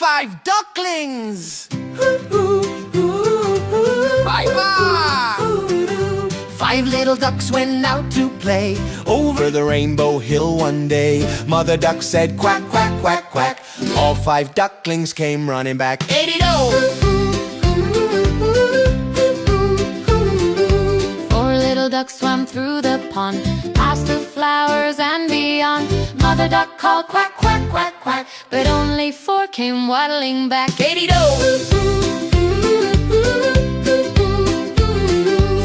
5 ducklings! Bye-bye! 5 little ducks went out to play over the rainbow hill one day. Mother duck said quack, quack, quack, quack. All 5 ducklings came running back. Eighty-do! 4 little ducks swam through the pond, past the flowers and beyond. Mother duck called quack, quack, quack, quack, but only 4 came waddling back. Eighty-do!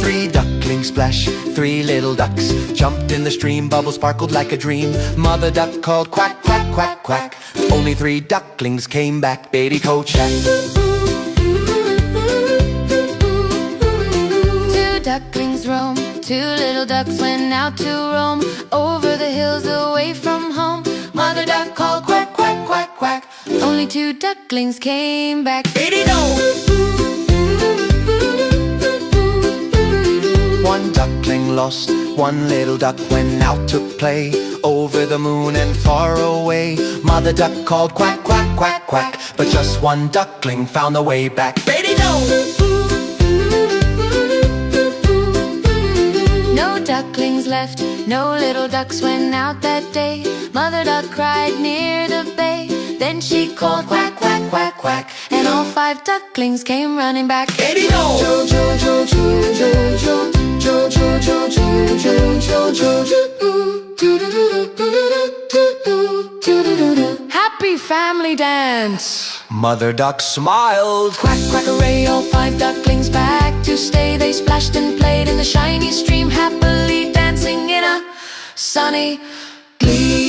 3 ducklings splash, 3 little ducks jumped in the stream, bubbles sparkled like a dream. Mother duck called quack, quack, quack, quack. Only 3 ducklings came back. Baby coach and 2 ducklings roam, 2 little ducks went out to roam over the hills away from home. Mother duck called quack, quack, quack, quack. Only 2 ducklings came back. eighty-do! 1 duckling lost, 1 little duck went out to play over the moon and far away. Mother duck called quack, quack, quack, quack, but just 1 duckling found the way back. Eighty-do! No ducklings left, no little ducks went out that day. Mother duck cried near the bay. Then she called quack, quack, quack, quack, and all 5 ducklings came running back. Eighty-do! Happy family dance! Mother duck smiled. Quack, quack, hooray, all 5 ducklings back to stay. They splashed and played in the shiny stream, happily dancing in a sunny glee.